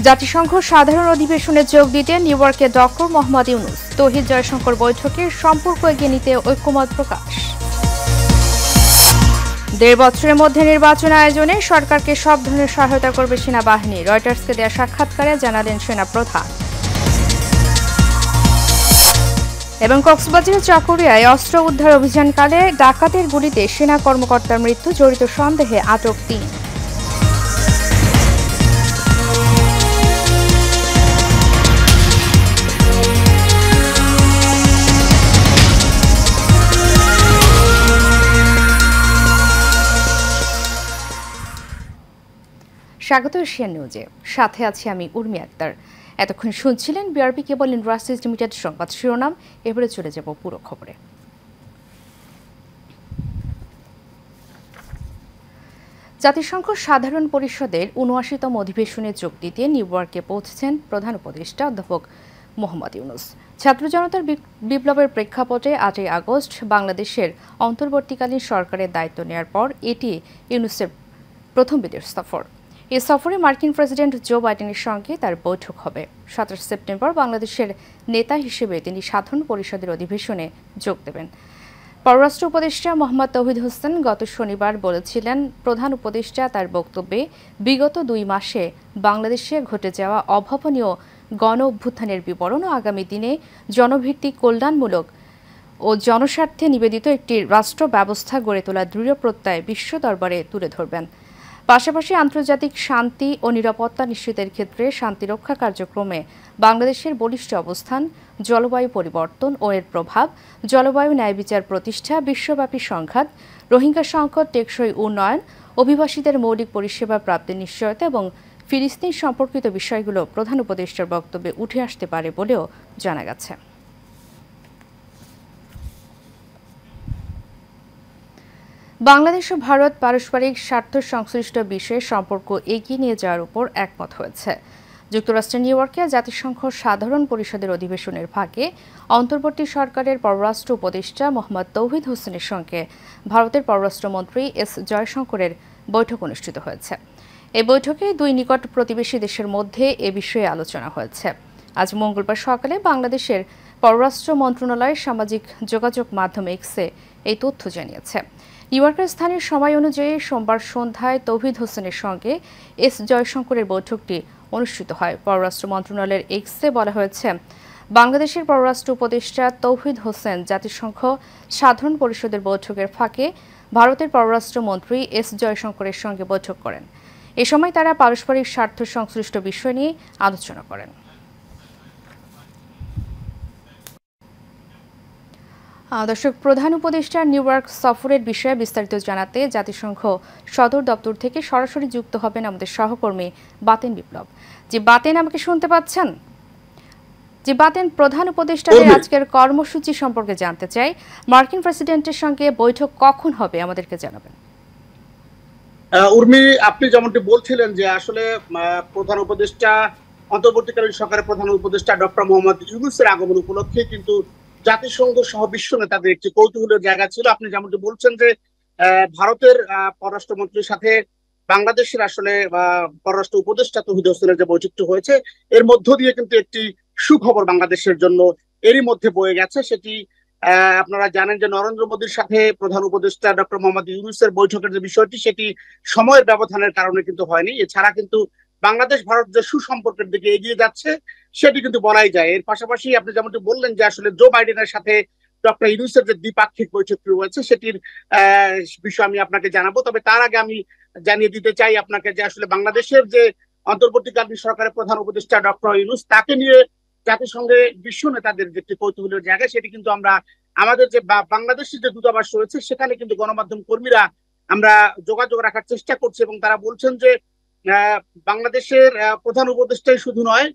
জাতিসংঘ সাধারণ অধিবেশনে যোগ দিতে নিউ ইয়র্কে ডক্টর মোহাম্মদ ইউনূস। তৌহিদ জয়শঙ্কর বৈঠকে সম্পর্ক এগিয়ে নিতে ঐক্যমত প্রকাশ। ১.৫ বছরের মধ্যে নির্বাচন আয়োজনে সরকারকে সব ধরনের সহায়তা করবে সেনাবাহিনী। রয়টার্সকে দেয়া সাক্ষাৎকারে জানালেন সেনাপ্রধান। এবং কক্সবাজারের চকরিয়ায় অস্ত্র উদ্ধার অভিযানকালে ডাকাতের গুলিতে সেনা কর্মকর্তার মৃত্যু, জড়িত সন্দেহে আটক ৩। স্বাগত এশিয়ান নিউজে, সাথে আছি আমি উর্মি আক্তার। এতক্ষণ শুনছিলেন বিআরবি কেবল ইন্ডাস্ট্রিজ লিমিটেড সংবাদ শিরোনাম। এবারে চলে যাব পুরো খবরে। জাতিসংঘ সাধারণ পরিষদের ৭৯তম অধিবেশনে যোগ দিতে নিউ ইয়র্কে পৌঁছেছেন প্রধান উপদেষ্টা অধ্যাপক মোহাম্মদ ইউনূস। ছাত্র জনতার বিপ্লবের প্রেক্ষাপটে ৮ই আগস্ট বাংলাদেশের অন্তর্বর্তীকালীন সরকারের দায়িত্ব নেওয়ার পর এটি ইউনূসের প্রথম বিদেশ সফর। এ সফরে মার্কিন প্রেসিডেন্ট জো বাইডেনের সঙ্গে তার বৈঠক হবে। ২৭ সেপ্টেম্বর বাংলাদেশের নেতা হিসেবে তিনি সাধারণ পরিষদের অধিবেশনে যোগ দেবেন। পররাষ্ট্র উপদেষ্টা মোহাম্মদ তৌহিদ হোসেন গত শনিবার বলেছিলেন, প্রধান উপদেষ্টা তার বক্তব্যে বিগত ২ মাসে বাংলাদেশে ঘটে যাওয়া অভাবনীয় গণ অভ্যুত্থানের বিবরণ ও আগামী দিনে জনভিত্তিক কল্যাণমূলক ও জনস্বার্থে নিবেদিত একটি রাষ্ট্র ব্যবস্থা গড়ে তোলার দৃঢ় প্রত্যয় বিশ্ব দরবারে তুলে ধরবেন। পাশাপাশি আন্তর্জাতিক শান্তি ও নিরাপত্তা নিশ্চিতের ক্ষেত্রে শান্তিরক্ষা কার্যক্রমে বাংলাদেশের বলিষ্ঠ অবস্থান, জলবায়ু পরিবর্তন ও এর প্রভাব, জলবায়ু ন্যায় বিচার প্রতিষ্ঠা, বিশ্বব্যাপী সংঘাত, রোহিঙ্গা সংকট, টেকসই উন্নয়ন, অভিবাসীদের মৌলিক পরিষেবা প্রাপ্তির নিশ্চয়তা এবং ফিলিস্তিন সম্পর্কিত বিষয়গুলো প্রধান উপদেষ্টার বক্তব্যে উঠে আসতে পারে বলেও জানা গেছে। বাংলাদেশ ও ভারত পারস্পরিক স্বার্থ সংশ্লিষ্ট বিষয়ে সম্পর্ক এগিয়ে নিয়ে যাওয়ার উপর একমত হয়েছে। যুক্তরাষ্ট্রের নিউ ইয়র্কে জাতিসংঘ সাধারণ পরিষদের অধিবেশনের ফাঁকে অন্তর্বর্তী সরকারের পররাষ্ট্র উপদেষ্টা মোহাম্মদ তৌহিদ হোসেনের সঙ্গে ভারতের পররাষ্ট্রমন্ত্রী এস জয়শঙ্করের বৈঠক অনুষ্ঠিত হয়েছে। এই বৈঠকে দুই নিকট প্রতিবেশী দেশের মধ্যে এ বিষয়ে আলোচনা হয়েছে। আজ মঙ্গলবার সকালে বাংলাদেশের পররাষ্ট্র মন্ত্রণালয়ের সামাজিক যোগাযোগ মাধ্যম এক্সে এই তথ্য জানিয়েছে। নিউ ইয়র্কের স্থানীয় সময় অনুযায়ী সোমবার সন্ধ্যায় তৌহিদ হোসেনের সঙ্গে এস জয়শঙ্করের বৈঠকটি অনুষ্ঠিত হয়। পররাষ্ট্র মন্ত্রণালয়ের এক্সে বলা হয়েছে, বাংলাদেশের পররাষ্ট্র উপদেষ্টা তৌহিদ হোসেন জাতিসংঘ সাধারণ পরিষদের বৈঠকের ফাঁকে ভারতের পররাষ্ট্রমন্ত্রী এস জয়শঙ্করের সঙ্গে বৈঠক করেন। এ সময় তারা পারস্পরিক স্বার্থ সংশ্লিষ্ট বিষয় নিয়ে আলোচনা করেন। দর্শক, প্রধান উপদেষ্টার নিউ ইয়র্ক সফরের বিষয়ে বিস্তারিত জানাতে জাতিসংঘ সদর দপ্তর থেকে সরাসরি যুক্ত হবেন আমাদের সহকর্মী বাতেন বিপ্লব। যে বাতেন, আমাকে শুনতে পাচ্ছেন? যে বাতেন, প্রধান উপদেষ্টাদের আজকের কর্মসূচি সম্পর্কে জানতে চাই। মার্কিন প্রেসিডেন্টের সঙ্গে বৈঠক কখন হবে আমাদেরকে জানাবেন। উর্মি, আপনি যেমনটি বলছিলেন যে আসলে প্রধান উপদেষ্টা, অন্তর্বর্তীকালীন সরকারের প্রধান উপদেষ্টা ডক্টর মোহাম্মদ ইউনূসের আগমন উপলক্ষে কিন্তু জাতিসংঘ সহ বিশ্ব নেতাদের একটি কৌতূহলের জায়গা ছিল। আপনি যেমনটি বলছেন যে ভারতের পররাষ্ট্রমন্ত্রীর সাথে বাংলাদেশের আসলে পররাষ্ট্র উপদেষ্টা তৌহিদ হোসেনের যে বৈঠকটি হয়েছে, এর মধ্য দিয়ে কিন্তু একটি সুখবর বাংলাদেশের জন্য এরই মধ্যে বয়ে গেছে। সেটি আপনারা জানেন যে নরেন্দ্র মোদীর সাথে প্রধান উপদেষ্টা ডক্টর মোহাম্মদ ইউনূসের বৈঠকের যে বিষয়টি, সেটি সময়ের ব্যবধানের কারণে কিন্তু হয়নি। এছাড়া কিন্তু বাংলাদেশ ভারত যে সুসম্পর্কের দিকে এগিয়ে যাচ্ছে সেটি কিন্তু বলাই যায়। এর পাশাপাশি আপনি যেমনটি বললেন যে আসলে জো বাইডেনের সাথে ডক্টর ইউনূসের যে দ্বিপাক্ষিক বৈঠকটি রয়েছে সেটির বিষয় আমি আপনাকে জানাবো। তবে তার আগে আমি জানিয়ে দিতে চাই আপনাকে যে আসলে বাংলাদেশের যে অন্তর্বর্তীকালীন সরকারের প্রধান উপদেষ্টা ডক্টর ইউনূস, তাকে নিয়ে জাতিসংঘে বিশ্ব নেতাদের যে একটি কৌতূহলের জায়গা, সেটি কিন্তু আমরা আমাদের যে বাংলাদেশের যে দূতাবাস রয়েছে সেখানে কিন্তু গণমাধ্যম কর্মীরা আমরা যোগাযোগ রাখার চেষ্টা করছি এবং তারা বলছেন যে বাংলাদেশের প্রধান উপদেষ্টাই শুধু নয়,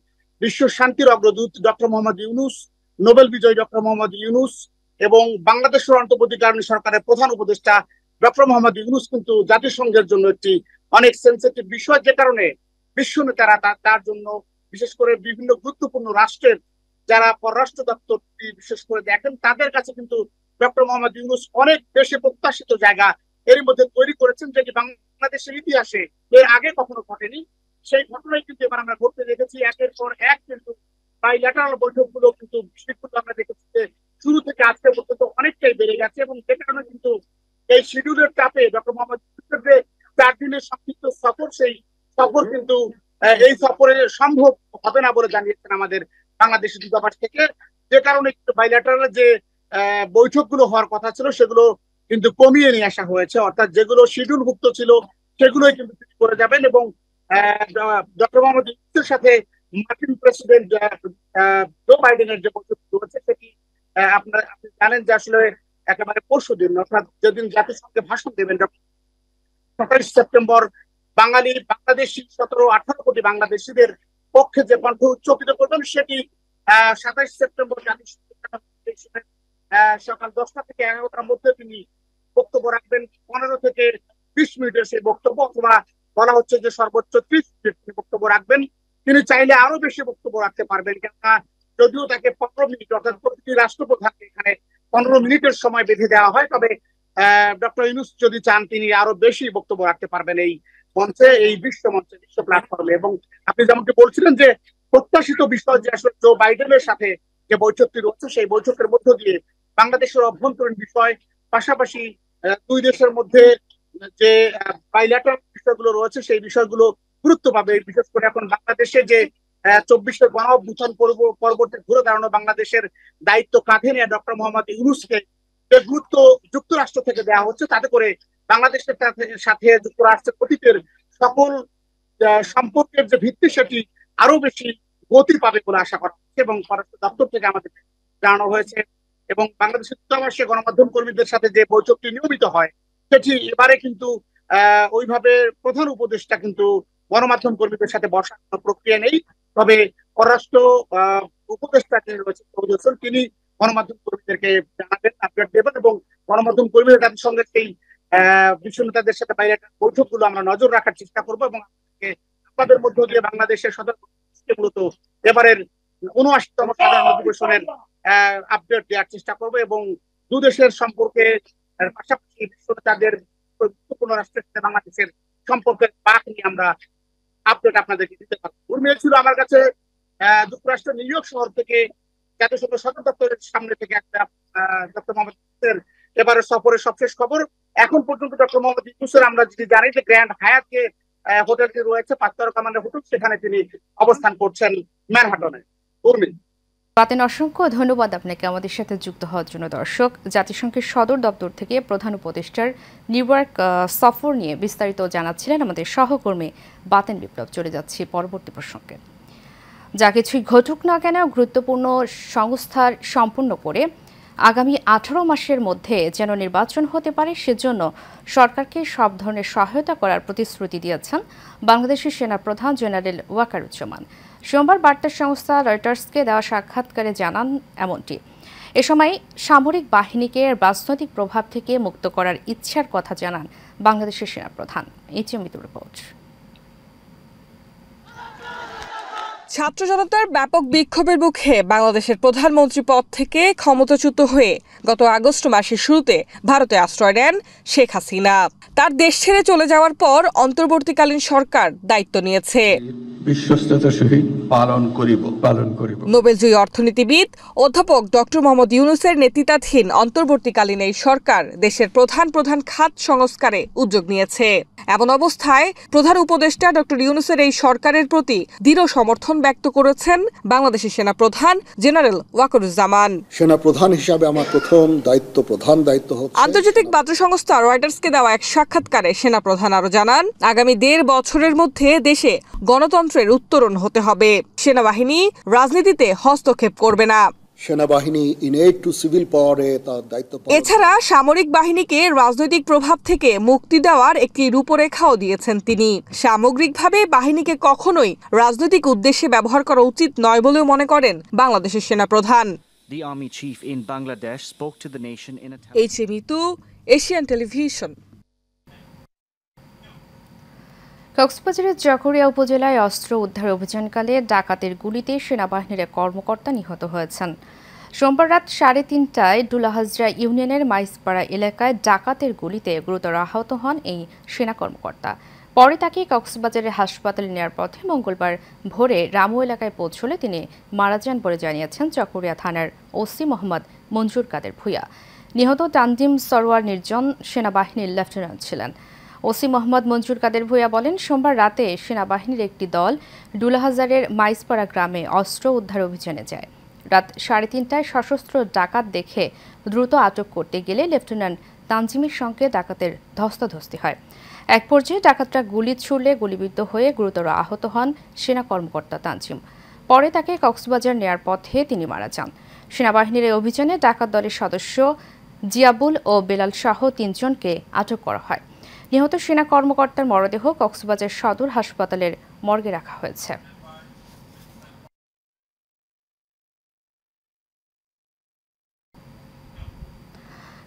বিশ্ব শান্তির অগ্রদূত ডক্টর মোহাম্মদ ইউনূস, নোবেল বিজয়ী ডক্টর মোহাম্মদ ইউনূস এবং বাংলাদেশের অন্তর্বর্তীকালীন সরকারের প্রধান উপদেষ্টা ডক্টর মোহাম্মদ ইউনূস কিন্তু জাতিসংঘের জন্য একটি অনেক সেন্সিটিভ বিষয়, যে কারণে বিশ্ব নেতারা তার জন্য, বিশেষ করে বিভিন্ন গুরুত্বপূর্ণ রাষ্ট্রের যারা পররাষ্ট্র দপ্তরটি বিশেষ করে দেখেন, তাদের কাছে কিন্তু ডক্টর মোহাম্মদ ইউনূস অনেক বেশি প্রত্যাশিত জায়গা এর মধ্যে তৈরি করেছেন, যেটি বাংলাদেশের ইতিহাসে এর আগে কখনো ঘটেনি। সেই ঘটনায় কিন্তু এবার আমরা ঘটতে দেখেছি একের পর এক কিন্তু বাইল্যাটারাল বৈঠকগুলো কিন্তু শিডিউল আমরা দেখেছি যে শুরু থেকে আজকে পর্যন্ত অনেকটাই বেড়ে গেছে, এবং যে কারণে কিন্তু এই শিডিউলের চাপে ডক্টর মোহাম্মদ ইউনূসের যে 4 দিনের সংক্ষিপ্ত সফর, সেই সফর কিন্তু এই সফরে সম্ভব হবে না বলে জানিয়েছেন আমাদের বাংলাদেশের দূতাবাস থেকে। যে কারণে কিন্তু বাইল্যাটারাল যে বৈঠকগুলো হওয়ার কথা ছিল সেগুলো কিন্তু কমিয়ে নিয়ে আসা হয়েছে, অর্থাৎ যেগুলো শিডিউলভুক্ত ছিল সেগুলোই কিন্তু তিনি করে যাবেন। এবং ডক্টর মোহাম্মদ ইউনূসের সাথে মার্কিন প্রেসিডেন্ট জো বাইডেনের যে বৈঠক রয়েছে সেটি আপনি জানেন যে আসলে একেবারে পরশুদিন, অর্থাৎ যেদিন জাতিসংঘে ভাষণ দেবেন 27 সেপ্টেম্বর বাংলাদেশি 17-18 কোটি বাংলাদেশিদের পক্ষে যে কণ্ঠ উচ্চকিত করবেন সেটি 27 সেপ্টেম্বর সকাল 10টা থেকে 11টার মধ্যে তিনি বক্তব্য রাখবেন। 15 থেকে 20 মিনিটের সেই বক্তব্য, অথবা বলা হচ্ছে যে সর্বোচ্চ 30 মিনিট তিনি বক্তব্য রাখবেন। তিনি চাইলে আরো বেশি বক্তব্য রাখতে পারবেন, কেননা যদিও তাকে 15 মিনিট, অর্থাৎ প্রতিটি রাষ্ট্রপ্রধানকে এখানে 15 মিনিটের সময় বেঁধে দেওয়া হয়, তবে ডক্টর ইউনূস যদি চান তিনি আরো বেশি বক্তব্য রাখতে পারবেন এই মঞ্চে, এই বিশ্ব মঞ্চে, বিশ্ব প্ল্যাটফর্মে। এবং আপনি যেমনটি বলছিলেন যে প্রত্যাশিত বিষয় যে আসলে জো বাইডেনের সাথে যে বৈঠকটি রয়েছে সেই বৈঠকের মধ্য দিয়ে বাংলাদেশের অভ্যন্তরীণ বিষয়, পাশাপাশি দুই দেশের মধ্যে যে বাইল্যাটারাল বিষয়গুলো রয়েছে সেই বিষয়গুলো গুরুত্ব পাবে। বিশেষ করে এখন বাংলাদেশে যে 24-এর গণ অভ্যুত্থান পরবর্তী ঘুরে দাঁড়ানো বাংলাদেশের দায়িত্ব কাঁধে নিয়ে ডক্টর মোহাম্মদ ইউনূসকে যে গুরুত্ব যুক্তরাষ্ট্র থেকে দেওয়া হচ্ছে, তাতে করে বাংলাদেশের সাথে যুক্তরাষ্ট্রের অতীতের সকল সম্পর্কের যে ভিত্তি সেটি আরো বেশি গতি পাবে বলে আশা করা হচ্ছে। এবং পররাষ্ট্র দপ্তর থেকে আমাদের জানানো হয়েছে, এবং বাংলাদেশের দূতাবাসে গণমাধ্যম কর্মীদের সাথে যে বৈঠকটি নিয়মিত হয় সেটি এবারে কিন্তু ওইভাবে প্রধান উপদেষ্টা কিন্তু গণমাধ্যম কর্মীদের সাথে বসার কোনো প্রক্রিয়া নেই। তবে পররাষ্ট্র উপদেষ্টা যিনি রয়েছেন তিনি গণমাধ্যম কর্মীদেরকে জানাবেন, আপডেট দেবেন, এবং গণমাধ্যম কর্মীরা তাদের সঙ্গে সেই বিশ্ব নেতাদের সাথে বাইরে বৈঠকগুলো আমরা নজর রাখার চেষ্টা করবো, এবং আপনাদের মধ্য দিয়ে বাংলাদেশের মূলত এবারের ৭৯তম সাধারণ অধিবেশনের আপডেট দেওয়ার চেষ্টা করবো, এবং দু দেশের সম্পর্কে পাশাপাশি বিশ্ব নেতাদের গুরুত্বপূর্ণ রাষ্ট্রের সাথে বাংলাদেশের সম্পর্কের বাঁক নিয়ে আমরা আপডেট আপনাদেরকে দিতে পারবো। উর্মিলা ছিল আমার কাছে যুক্তরাষ্ট্রের নিউ ইয়র্ক শহর থেকে জাতিসংঘ সদর দপ্তরের সামনে থেকে একটা ডক্টর মোহাম্মদ ইউনূসের এবারের সফরের সবশেষ খবর। এখন পর্যন্ত ডক্টর মোহাম্মদ ইউনূসের আমরা যদি জানি যে গ্র্যান্ড হায়াত যে হোটেলটি রয়েছে 5 তারকা মানের হোটেল, সেখানে তিনি অবস্থান করছেন ম্যানহাটনে। উর্মিলা, বাতেন, অসংখ্য ধন্যবাদ আপনাকে আমাদের সাথে যুক্ত হওয়ার জন্য। দর্শক, জাতিসংঘের সদর দপ্তর থেকে প্রধান উপদেষ্টার নিউ ইয়র্ক সফর নিয়ে বিস্তারিত জানাচ্ছিলেন আমাদের সহকর্মী বাতেন বিপ্লব। চলে যাচ্ছি পরবর্তী প্রসঙ্গে। যা কিছুই ঘটুক না কেন গুরুত্বপূর্ণ সংস্কার সম্পূর্ণ করে আগামী 18 মাসের মধ্যে যেন নির্বাচন হতে পারে সেজন্য সরকারকে সব ধরনের সহায়তা করার প্রতিশ্রুতি দিয়েছেন বাংলাদেশের সেনাপ্রধান জেনারেল ওয়াকারুজ্জামান। সোমবার বার্তা সংস্থা রয়টার্সকে দেওয়া সাক্ষাৎকারে জানান এমনটি। এ সময় সামরিক বাহিনীকে রাজনৈতিক প্রভাব থেকে মুক্ত করার ইচ্ছার কথা জানান বাংলাদেশের সেনাপ্রধান। মিতুর রিপোর্ট। ছাত্র জনতার ব্যাপক বিক্ষোভের মুখে বাংলাদেশের প্রধানমন্ত্রী পদ থেকে ক্ষমতাচ্যুত হয়ে গত আগস্ট মাসের শুরুতে ভারতে আশ্রয় নেন শেখ হাসিনা। তার দেশ ছেড়ে চলে যাওয়ার পর অন্তর্বর্তীকালীন সরকার দায়িত্ব নিয়েছে। বিশ্বস্ততার সহিত পালন করিব। নোবেলজয়ী অর্থনীতিবিদ অধ্যাপক ডক্টর মোহাম্মদ ইউনূসের নেতৃত্বাধীন অন্তর্বর্তীকালীন এই সরকার দেশের প্রধান খাত সংস্কারে উদ্যোগ নিয়েছে। এমন অবস্থায় প্রধান উপদেষ্টা ডক্টর ইউনূসের এই সরকারের প্রতি দৃঢ় সমর্থন ব্যক্ত করেছেন বাংলাদেশের সেনাপ্রধান জেনারেল ওয়াকারুজ্জামান। সেনাপ্রধান হিসাবে আমার প্রধান দায়িত্ব হচ্ছে। আন্তর্জাতিক বার্তা সংস্থা রয়টার্সকে দেওয়া এক সাক্ষাৎকারে সেনাপ্রধান আরো জানান, আগামী 1.5 বছরের মধ্যে দেশে গণতন্ত্রের উত্তরণ হতে হবে। সেনাবাহিনী রাজনীতিতে হস্তক্ষেপ করবে না। সেনাবাহিনী ইনেট টু সিভিল পাওয়ারে তার দায়িত্ব। এছাড়া সামরিক বাহিনীকে রাজনৈতিক প্রভাব থেকে মুক্তি দেওয়ার একটি রূপরেখাও দিয়েছেন তিনি। সামগ্রিকভাবে বাহিনীকে কখনোই রাজনৈতিক উদ্দেশ্যে ব্যবহার করা উচিত নয় বলেও মনে করেন বাংলাদেশের সেনাপ্রধান। Mitu, Asian television. কক্সবাজারের জাকরিয়া উপজেলায় অস্ত্র উদ্ধার অভিযানকালে ডাকাতের গুলিতে সেনাবাহিনীর এক কর্মকর্তা নিহত হয়েছেন। সোমবার রাত 3:30টায় ডুলাহাজরা ইউনিয়নের মাইজপাড়া এলাকায় ডাকাতের গুলিতে গুরুতর আহত হন এই সেনা কর্মকর্তা। পরে তাকে কক্সবাজারের হাসপাতালে নেওয়ার পথে মঙ্গলবার ভোরে রামু এলাকায় পৌঁছলে তিনি মারা যান বলে জানিয়েছেন চকরিয়া থানার ওসি মোহাম্মদ মঞ্জুর কাদের ভূঁইয়া। নিহত তানজিম সরোয়ার নির্জন সেনাবাহিনীর লেফটেন্যান্ট ছিলেন। ওসি মোহাম্মদ মঞ্জুর কাদের ভূঁইয়া বলেন, সোমবার রাতে সেনাবাহিনীর একটি দল ডুলাহাজারের মাইজপাড়া গ্রামে অস্ত্র উদ্ধার অভিযানে যায়। রাত 3:30টায় সশস্ত্র ডাকাত দেখে দ্রুত আটক করতে গেলে লেফটেন্যান্ট তানজিমের সঙ্গে ডাকাতের ধস্তাধস্তি হয়। এক পর্যায়ে ডাকাতরা গুলি ছুড়লে গুলিবিদ্ধ হয়ে গুরুতর আহত হন সেনা কর্মকর্তা তানজিম। পরে তাকে কক্সবাজার নেয়ার পথে তিনি মারা যান। সেনাবাহিনীর এই অভিযানে ডাকাত দলের সদস্য জিয়াবুল ও বেলাল সহ 3 জনকে আটক করা হয়। নিহত সেনা কর্মকর্তার মরদেহ কক্সবাজার সদর হাসপাতালের মর্গে রাখা হয়েছে।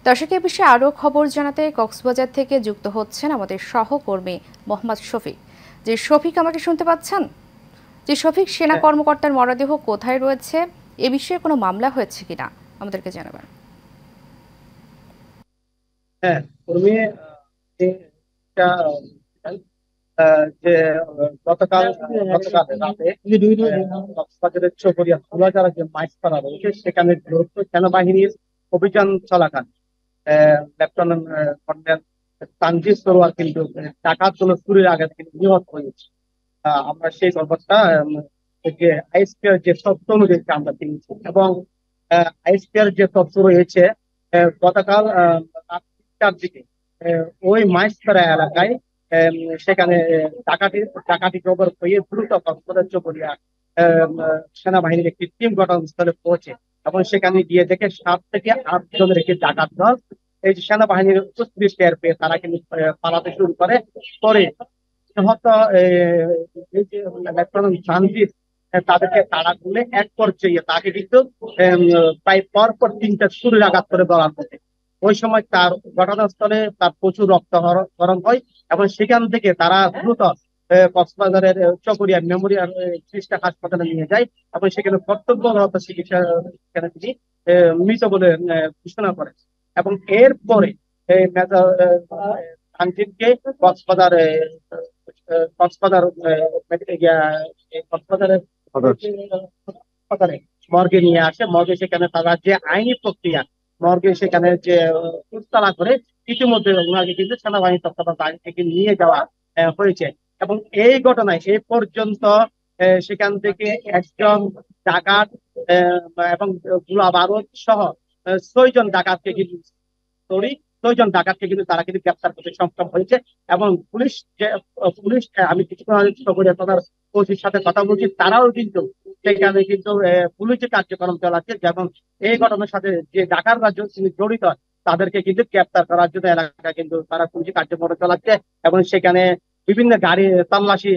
দর্শক, এ বিষয়ে আরও খবর জানাতে কক্সবাজার থেকে যুক্ত হচ্ছেন আমাদের সহকর্মী মোহাম্মদ শফিক। যে শফিক, আমাকে শুনতে পাচ্ছেন? যে শফিক, সেনা কর্মকর্তার মরদেহ কোথায় রয়েছে, এ বিষয়ে কোনো মামলা হয়েছে কিনা আমাদেরকে জানাবেন। হ্যাঁ, যে গতকাল রাতে কক্সবাজারের চকরিয়া ধুলাজারা যে মাইজপাড়া রয়েছে সেখানে সেনাবাহিনীর অভিযান চলাকাল লেফটেন্যান্ট কর্নেল তানজিম সরোয়ার কিন্তু ডাকাতগুলো চুরির আগে কিন্তু নিহত হয়েছে। আমরা সেই খবরটা যে আইএসপিআর যে তথ্য অনুযায়ী আমরা পেয়েছি এবং আইএসপিআর যে তথ্য রয়েছে গতকাল রাত 3টার দিকে ওই মাইজপাড়া এলাকায় সেখানে ডাকাতি খবর হয়ে দ্রুত কক্সবাজার চকরিয়া সেনাবাহিনীর একটি টিম ঘটনাস্থলে পৌঁছে এবং সেখানে গিয়ে দেখে 7 থেকে 8 জনের একটি ডাকাত দল এই যে সেনাবাহিনীর উপস্থিতি টের পেয়ে তারা কিন্তু পালাতে শুরু করে। পরে নিহত এই যে লেফটেন্যান্ট তানজিম তাদেরকে তাড়া করলে এক পর্যায়ে তাকে কিন্তু প্রায় পরপর 3টা ছুরির আঘাত করে বলার মধ্যে ওই সময় তার ঘটনাস্থলে তার প্রচুর রক্তক্ষরণ হয় এবং সেখান থেকে তারা দ্রুত কক্সবাজারের চকরিয়া মেমোরিয়াল খ্রিস্টান হাসপাতালে নিয়ে যায় এবং সেখানে কর্তব্যরত চিকিৎসা তিনি মৃত বলে ঘোষণা করেন এবং এরপরে তানজিমকে কক্সবাজারের মর্গে নিয়ে আসে। মর্গে সেখানে তারা যে আইনি প্রক্রিয়া মর্গে সেখানে যে উত্তলা করে ইতিমধ্যে ওনাকে কিন্তু সেনাবাহিনী তত্ত্বাবধান থেকে নিয়ে যাওয়া হয়েছে এবং এই ঘটনায় এই পর্যন্ত সেখান থেকে একজন ডাকাত এবং গোলা বারুদ সহ 6 জন ডাকাতকে কিন্তু 6 জন ডাকাতকে কিন্তু তারা কিন্তু গ্রেপ্তার করতে সক্ষম হয়েছে এবং পুলিশ আমি কিছুক্ষণ আগে ওসির সাথে কথা বলছি, তারাও কিন্তু সেখানে কিন্তু পুলিশি কার্যক্রম চালাচ্ছে এবং এই ঘটনার সাথে যে ডাকাতরা জড়িত তাদেরকে কিন্তু গ্রেপ্তার করার জন্য এলাকা কিন্তু তারা পুলিশি কার্যক্রম চালাচ্ছে এবং সেখানে বিভিন্ন গাড়ি তল্লাশি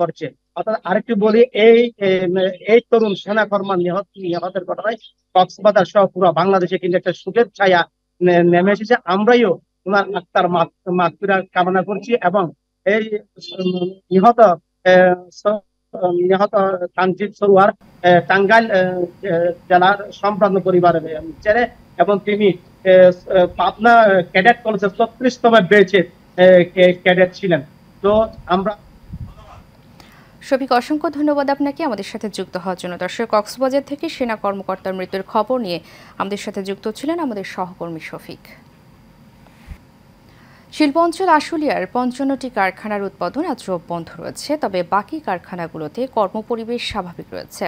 করছে। অর্থাৎ আরেকটু বলি, এই তরুণ সেনা কর্মী নিহতের ঘটনায় কক্সবাজার সহ পুরো বাংলাদেশে কিন্তু একটা শোকের ছায়া নেমে এসেছে। আমরাও ওনার আত্মার মাগফিরাত কামনা করছি এবং এই নিহত তানজিম সরোয়ার টাঙ্গাইল জেলার সম্ভ্রান্ত পরিবারের ছেলে এবং তিনি পাবনা ক্যাডেট কলেজের 34তম ব্যাচের ক্যাডেট ছিলেন। তো আমরা শফিক, অসংখ্য ধন্যবাদ আপনাকে আমাদের সাথে যুক্ত হওয়ার জন্য। দর্শক, কক্সবাজার থেকে সেনা কর্মকর্তার মৃত্যুর খবর নিয়ে আমাদের সাথে যুক্ত ছিলেন আমাদের সহকর্মী শফিক। শিল্প অঞ্চল আশুলিয়ার 55টি কারখানার উৎপাদন আজও বন্ধ রয়েছে, তবে বাকি কারখানাগুলোতে কর্মপরিবেশ স্বাভাবিক রয়েছে।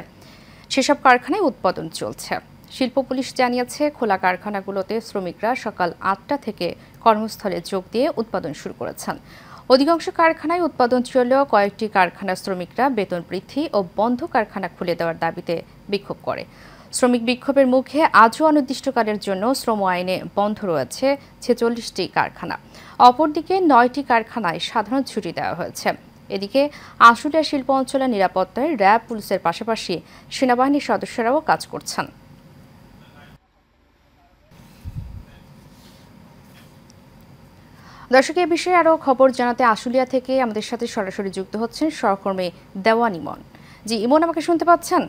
সেসব কারখানায় উৎপাদন চলছে। শিল্প পুলিশ জানিয়েছে, খোলা কারখানাগুলোতে শ্রমিকরা সকাল 8টা থেকে কর্মস্থলে যোগ দিয়ে উৎপাদন শুরু করেছেন। অধিকাংশ কারখানায় উৎপাদন চললেও কয়েকটি কারখানার শ্রমিকরা বেতন বৃদ্ধি ও বন্ধ কারখানা খুলে দেওয়ার দাবিতে বিক্ষোভ করে। শ্রমিক বিক্ষোভের মুখে আজও অনির্দিষ্টকালের জন্য শ্রম আইনে বন্ধ রয়েছে 46টি কারখানা। অপরদিকে 9টি কারখানায় সাধারণ ছুটি দেওয়া হয়েছে। এদিকে আশুলিয়া শিল্প অঞ্চলের নিরাপত্তায় র্যাব, পুলিশের পাশাপাশি সেনাবাহিনীর সদস্যরাও কাজ করছেন। দর্শক, এই বিষয়ে আরও খবর জানাতে আশুলিয়া থেকে আমাদের সাথে সরাসরি যুক্ত হচ্ছেন সহকর্মী দেওয়ান ইমন। জি ইমন, আমাকে শুনতে পাচ্ছেন?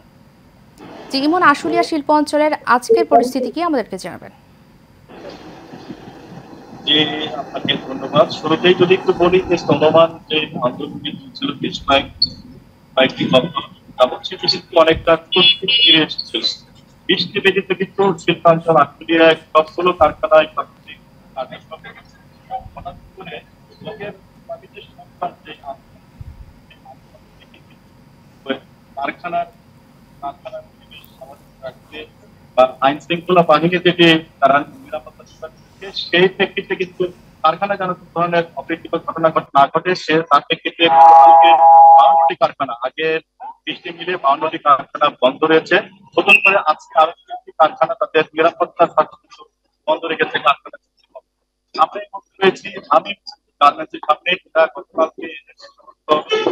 জি ইমন, আশুলিয়া শিল্প অঞ্চলের আজকের পরিস্থিতি কি আমাদেরকে জানাবেন? জি, আপনাকে ধন্যবাদ। ধন্যবাদ। শুরুতেই যদি একটু বলি যে চলমান যে আন্দোলনটি ছিল বেশ কয়েকটি দপ্তর যাবতীয় কিন্তু অনেকটা ফিরে এসেছিল। বৃষ্টি ব্যতীত কিন্তু শিল্পাঞ্চল আটকুলিয়া সবগুলো কারখানায় কারখানার আইন শৃঙ্খলা বাহিনী থেকে তারা নিরাপত্তা সেই প্রেক্ষিতে কিন্তু কারখানা যেন কোন ধরনের অপ্রীতিকর ঘটনা না ঘটে সে তার প্রেক্ষিতে 52টি কারখানা আগে 20টি মিলে 52টি কারখানা বন্ধ রয়েছে। নতুন করে আজকে আরো 3টি কারখানা তাদের নিরাপত্তার স্বার্থে বন্ধ রেখেছে কারখানা। আমরা এই মুহূর্তে রয়েছি আমি গার্মেন্টসের সামনে গতকালকে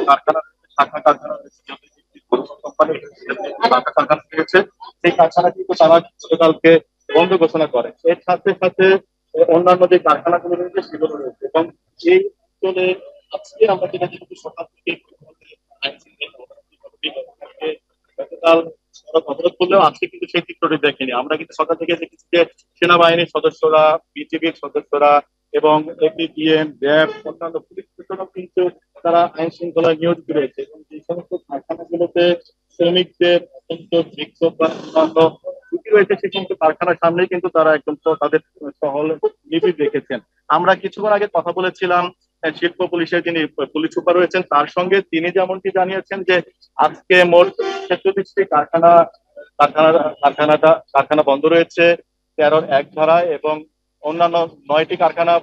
কারখানা শাখা কারখানা সেই কারখানা কিন্তু তারা গতকালকে বন্ধ ঘোষণা করে। এর সাথে সাথে অন্যান্য যে কারখানাগুলো রয়েছে সেগুলো রয়েছে এবং এই অঞ্চলে আজকে আমরা যেটা দেখছি সকাল থেকে গতকাল সড়ক অবরোধ করলেও আজকে কিন্তু সেই চিত্রটি দেখিনি। আমরা কিন্তু সকাল থেকে দেখেছি যে সেনাবাহিনীর সদস্যরা, বিজিবির সদস্যরা এবং এপিবিএম, র্যাব, অন্যান্য পুলিশ প্রশাসনও কিন্তু তারা আইন শৃঙ্খলা নিয়োজিত রয়েছে এবং যে সমস্ত কারখানাগুলোতে শ্রমিকদের অত্যন্ত বিক্ষোভ বা অন্যান্য ঝুঁকি রয়েছে সেই সমস্ত কারখানার সামনেই কিন্তু তারা একদম তাদের টহল নিবিড় রেখেছেন। আমরা কিছুক্ষণ আগে কথা বলেছিলাম শিল্প পুলিশের যিনি পুলিশ সুপার রয়েছেন তার সঙ্গে, তিনি যেমনটি জানিয়েছেন যে আজকে মোট 46টি কারখানা বন্ধ রয়েছে 13 এক ধারায় এবং অন্যান্য 9টি কারখানা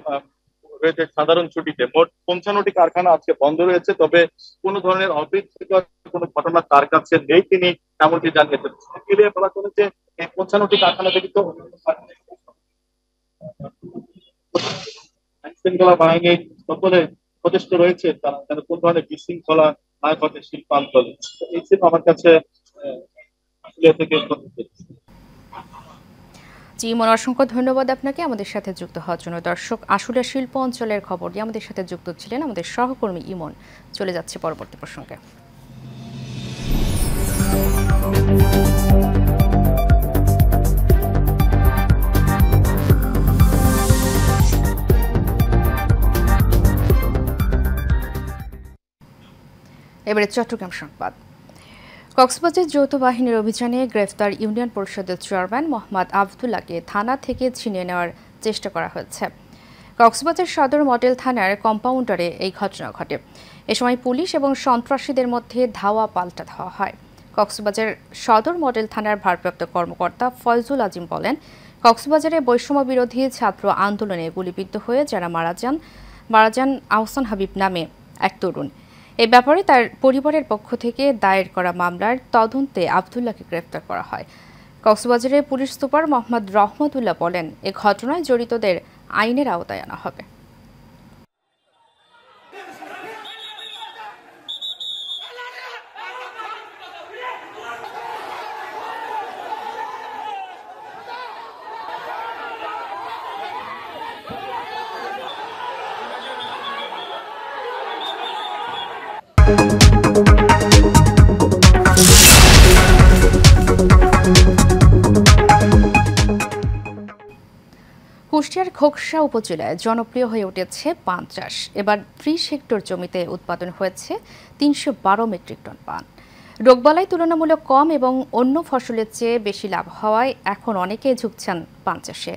রয়েছে সাধারণ ছুটিতে। মোট 55টি কারখানা আজকে বন্ধ রয়েছে, তবে কোনো ধরনের অপ্রীতিকর কোনো ঘটনা তার কাছে নেই তিনি এমনটি জানিয়েছেন। মিলিয়ে বলা চলেছে এই 55টি কারখানা থেকে তো আইন শৃঙ্খলা বাহিনীর সকলে প্রচেষ্টা রয়েছে তারা যেন কোন ধরনের বিশৃঙ্খলা না ঘটে শিল্পাঞ্চলে। এই ছিল আমার কাছে থেকে। জি মন, অসংখ্য ধন্যবাদ আপনাকে আমাদের সাথে যুক্ত হওয়ার জন্য। দর্শক, আসলে শিল্প অঞ্চলের খবর নিয়ে আমাদের সাথে যুক্ত ছিলেন আমাদের সহকর্মী ইমন। চলে যাচ্ছে পরবর্তী প্রসঙ্গে। এবারে চট্টগ্রাম সংবাদ। কক্সবাজার যৌথ বাহিনীর অভিযানে গ্রেফতার ইউনিয়ন পরিষদের চেয়ারম্যান মোহাম্মদ আবদুল্লাহকে থানা থেকে ছিনিয়ে নেওয়ার চেষ্টা করা হয়েছে। কক্সবাজার সদর মডেল থানার কম্পাউন্ডারে এই ঘটনা ঘটে। এ সময় পুলিশ এবং সন্ত্রাসীদের মধ্যে ধাওয়া পাল্টা ধাওয়া হয়। কক্সবাজার সদর মডেল থানার ভারপ্রাপ্ত কর্মকর্তা ফয়জুল আজিম বলেন, কক্সবাজারে বৈষম্য বিরোধী ছাত্র আন্দোলনে গুলিবিদ্ধ হয়ে যারা মারা যান আহসান হাবিব নামে এক তরুণ। এ ব্যাপারে তার পরিবারের পক্ষ থেকে দায়ের করা মামলার তদন্তে আবদুল্লাহকে গ্রেফতার করা হয়। কক্সবাজারের পুলিশ সুপার মোহাম্মদ রহমতুল্লাহ বলেন, এ ঘটনায় জড়িতদের আইনের আওতায় আনা হবে। কুষ্টিয়ার খোকসা উপজেলায় জনপ্রিয় হয়ে উঠেছে পান চাষ। এবার 30 হেক্টর জমিতে উৎপাদন হয়েছে 312 মেট্রিক টন পান। রোগবালাই তুলনামূলক কম এবং অন্য ফসলের চেয়ে বেশি লাভ হওয়ায় এখন অনেকেই ঝুঁকছেন পান চাষে।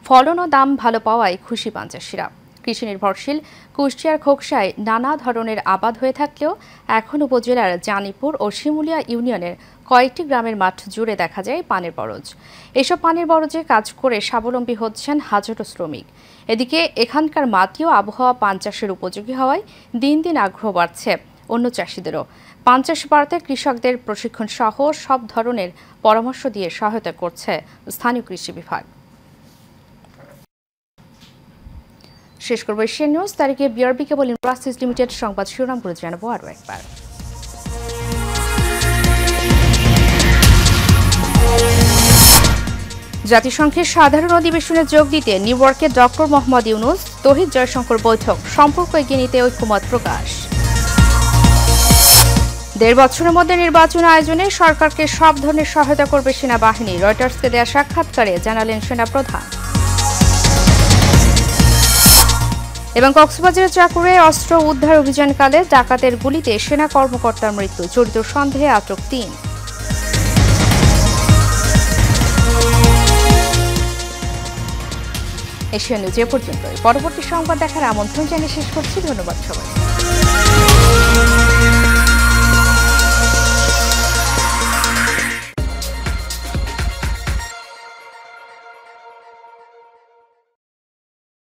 ফলন ও দাম ভালো পাওয়ায় খুশি পান চাষিরা। কৃষি নির্ভরশীল কুষ্টিয়ার খোকসায় নানা ধরনের আবাদ হয়ে থাকলেও এখন উপজেলার জানিপুর ও শিমুলিয়া ইউনিয়নের কয়েকটি গ্রামের মাঠ জুড়ে দেখা যায় পানের বরজ। এসব পানের বরজে কাজ করে স্বাবলম্বী হচ্ছেন হাজারো শ্রমিক। এদিকে এখানকার মাটিও আবহাওয়া পান চাষের উপযোগী হওয়ায় দিন দিন আগ্রহ বাড়ছে অন্য চাষিদেরও। পান চাষ বাড়াতে কৃষকদের প্রশিক্ষণ সহ সব ধরনের পরামর্শ দিয়ে সহায়তা করছে স্থানীয় কৃষি বিভাগ। শেষ করব এশিয়ান নিউজ। তারিখে বিআরবি কেবল ইন্ডাস্ট্রিজ লিমিটেড সংবাদ শিরোনামগুলো জানাবো আরও একবার। জাতিসংঘের সাধারণ অধিবেশনে যোগ দিতে নিউ ইয়র্কে ডক্টর মোহাম্মদ ইউনুস, তৌহিদ জয়শঙ্কর বৈঠক, সম্পর্ক এগিয়ে নিতে ঐক্যমত প্রকাশ। 1.5 বছরের মধ্যে নির্বাচন আয়োজনে সরকারকে সব ধরনের সহায়তা করবে সেনাবাহিনী, রয়টার্সকে দেয়া সাক্ষাৎকারে জানালেন সেনাপ্রধান। এবং কক্সবাজারের চাকুরে অস্ত্র উদ্ধার অভিযানকালে ডাকাতের গুলিতে সেনা কর্মকর্তার মৃত্যু, জড়িত সন্দেহে আটক ৩। এশিয়া নিউজ এ পর্যন্তই। পরবর্তী সংবাদ দেখার আমন্ত্রণ জানিয়ে শেষ করছি। ধন্যবাদ সবাই।